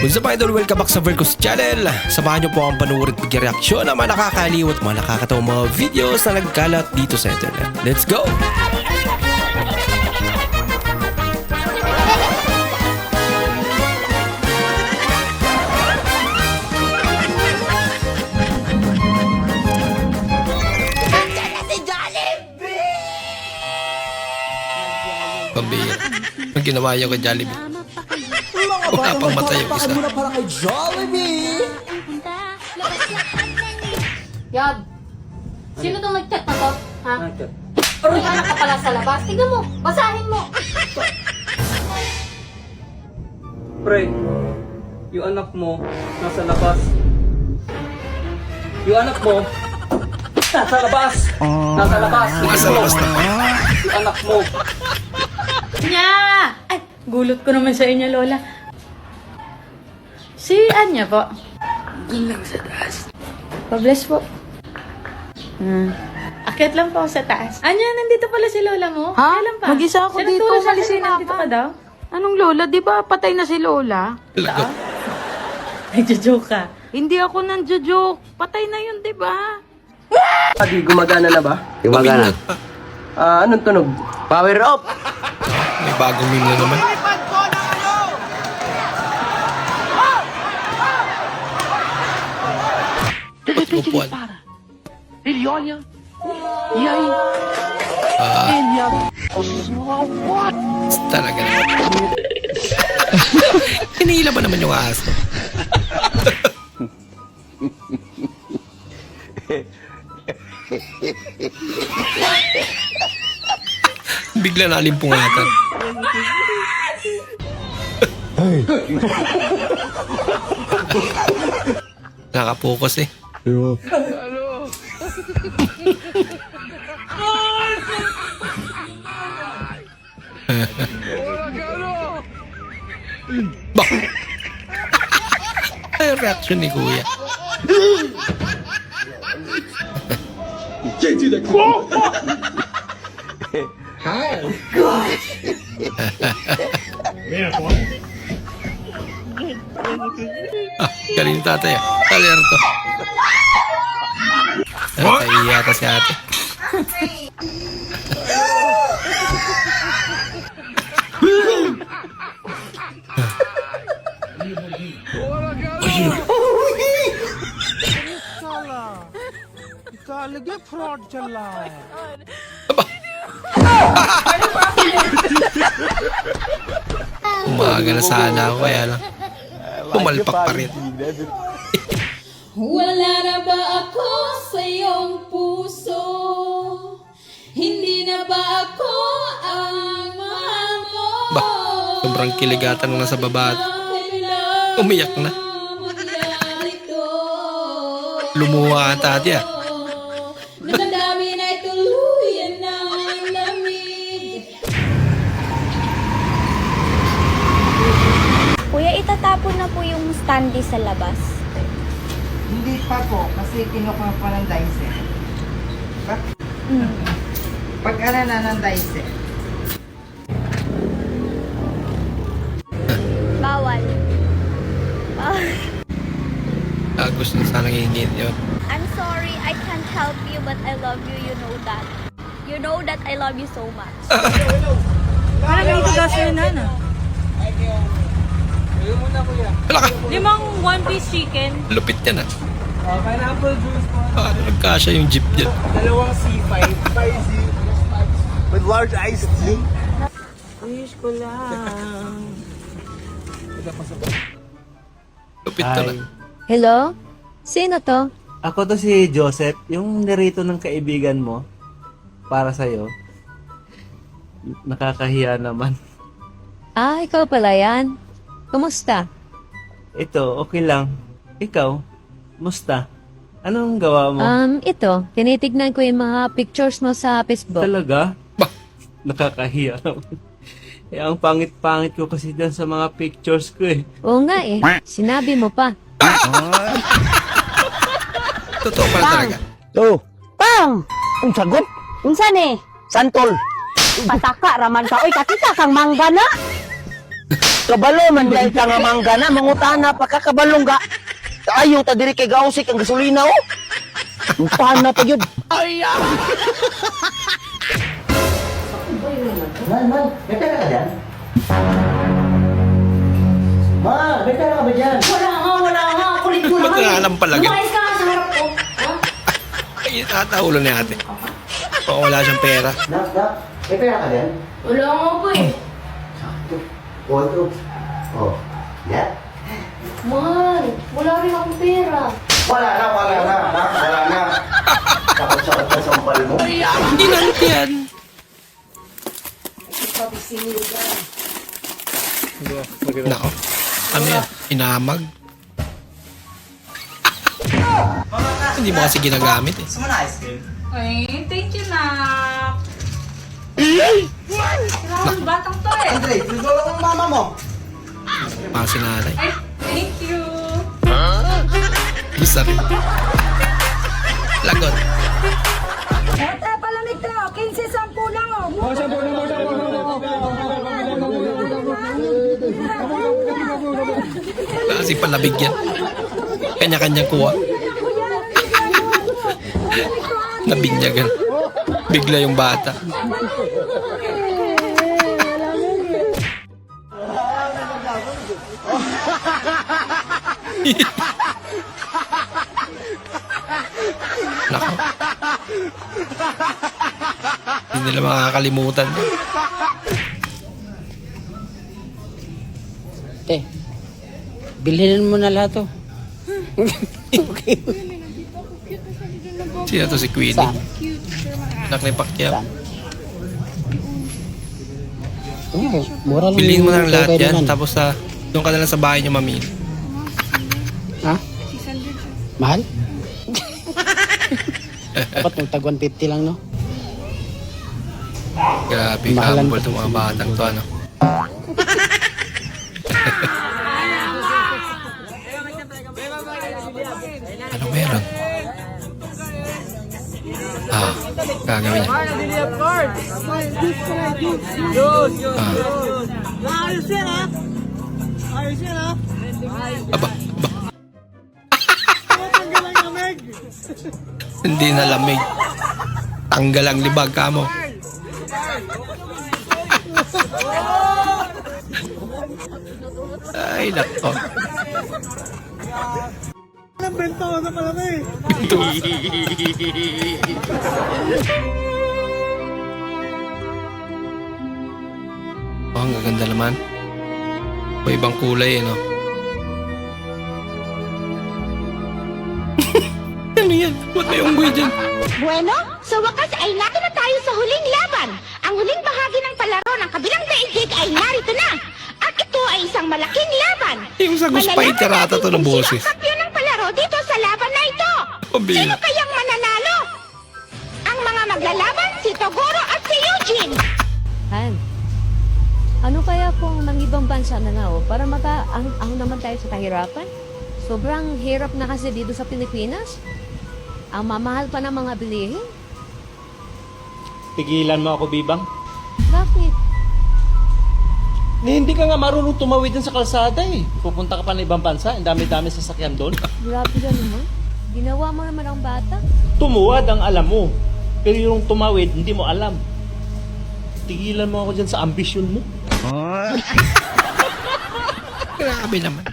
What's up idol? Welcome back sa Vercos Channel. Samahan niyo po ang panuorin at reaksyon ng mga nakakaliw at mga nakakatawang mga videos na nagkalat dito sa internet. Let's go! Pambihira. Ang ginawa niyo kay Jollibee. Wala pang mata yung isa. Muna para kay Jollibee! Yab, sino itong nag-chat na to? Ha? May anak ka pala sa labas. Tignan mo, basahin mo. Pre, yung anak mo nasa labas. Yung anak mo nasa labas. Nasa labas. Nasa labas na. Yung anak mo. Nya! Ay, gulot ko naman sa inyo, Lola. Si Anya po. Doon lang sa taas. Pa-bless po. Akyat lang po ako sa taas. Anya, nandito pala si Lola mo? Ha? Kailan pa? Mag-isa ako Siya dito. nagturo sa akin, Malisin nandito ako. ka daw? Anong lola? Di ba patay na si lola? Talaga. Nagjo-joke ka. Hindi ako nanjo-joke. Patay na yun, di ba? Adi, gumagana na ba? Gumagana. Anong tunog? Power off! May bagong meme na naman. Upuan. Talaga naman. Hinihila ba naman yung aso? Bigla nalimpungatan. Nakapokus eh. Bah! Ay, reaction ni Kuya. Galing yung tatay ah. Alerto. Kaya yata si ate. Umaga na sana ako kaya lang. Pumalpak pa rin. Wala na ba ako sa iyong puso? Hindi na ba ako ang mahal mo? Ba, sobrang kiligatan na nasa baba at umiyak na. Lumuha ka tati ah. Nakadami na tuluyan ng lamig. Kuya, itatapon na po yung standee sa labas. Hindi pa po, kasi kinukuha pa ng dice. Pag ano na ng dice. Bawal. Gusto na sanang hingin yun. I'm sorry, I can't help you, but I love you, you know that. You know that I love you so much. Parang may itigas yun na, no? Wala ka. 5 one-piece chicken. Lupit yan ah. Pineapple juice po. Paano nagkasya yung jeep dyan? Dalawang C5. With large iced tea. Wish ko lang. Lupit to na. Hello? Sino to? Ako to si Joseph, yung narito ng kaibigan mo. Para sa'yo. Nakakahiya naman. Ah, ikaw pala yan. Kumusta? Ito, okay lang. Ikaw, musta? Anong gawa mo? Ito, tinitignan ko yung mga pictures mo sa Facebook. Talaga? Bah! Nakakahiya naman. Eh, ang pangit-pangit ko kasi dyan sa mga pictures ko eh. Oo nga eh, sinabi mo pa. Totoo pala talaga. Oh! Pang! Ang sagot? Unsan eh? Santol! Pataka raman ka. Oy, kakita kang mangga na. Kabalo man dahil ka nga mangga na, mangutana pa ka kabalong ga. Ayaw ta diri kay gausik ang gasolina oh. Upahan na pa yun. Man, may pera ka dyan? Ma, may pera ka ba dyan? Wala nga. Kulit mo Ba't alam pala ganun? Lumayas ka nga sa harap ko. Ha? Ay, tataulo ni ate. Oo, wala siyang pera. Nak, may pera ka dyan? Wala nga po eh. Oh, ito. Oh, yeah? Mahal, wala rin akong pera. Wala na. Takot-sakot ka sa umpal mo. Ginant yan. Nako. Ano yan? Inamag? Hindi mo kasi ginagamit eh. Ay, thank you, Nak. Kailangan batang to eh. Andre, tulog ang mama mo. Mga sinanay. Ay, thank you. Gusto rin. Lagot. Ate, palamig to. 15-10 lang oh. Kasi palabig yan. Kanya-kanyang kuha. Nabinyagan. Bigla yung bata. Nako. Hindi nila makakalimutan. Te, bilhin mo na lahat to. Sino to si Queenie? Anak ni Pacquiao. Mura lang. Bilhin mo na lang lahat pwede yan. nan. Tapos doon ka na lang sa bahay niyo mamili. Ha? Mahal? Dapat magtag 150 lang, no? Grabe, Mahalan humble pa itong mga batang to, ano? Ano meron? Gagawin niya. Aba. Hindi na lamig. Tanggal ang libag ka mo. Ay, nako. Anong bento na pala na eh? Oh, ang gaganda naman. May ibang kulay eh, no? Ano yan? Ba't may unggoy dyan? Bueno, sa wakas ay nato na tayo sa huling laban. Ang huling bahagi ng palaro ng kabilang daigdig ay narito na. At ito ay isang malaking laban. Yung sa Guspay Terata to ng boses. Sino ang kampiyon ng palaro dito sa laban na ito? Pabila. Sino kayang mananalo? Ang mga maglalaban, si Toguro at si Eugene. Han, ano kaya kung ng ibang bansa na nga para makaahon naman tayo sa kahirapan? Sobrang hirap na kasi dito sa Pilipinas. Ang mamahal pa ng mga bilihin. Tigilan mo ako, Bibang. Bakit? Hindi ka nga marunong tumawid dun sa kalsada eh. Pupunta ka pa ng ibang bansa, ang dami-dami sasakyan doon. Grabe ka naman. Ginawa mo naman ang bata. Tumuwad ang alam mo. Pero yung tumawid, hindi mo alam. Tigilan mo ako dyan sa ambisyon mo. Grabe naman.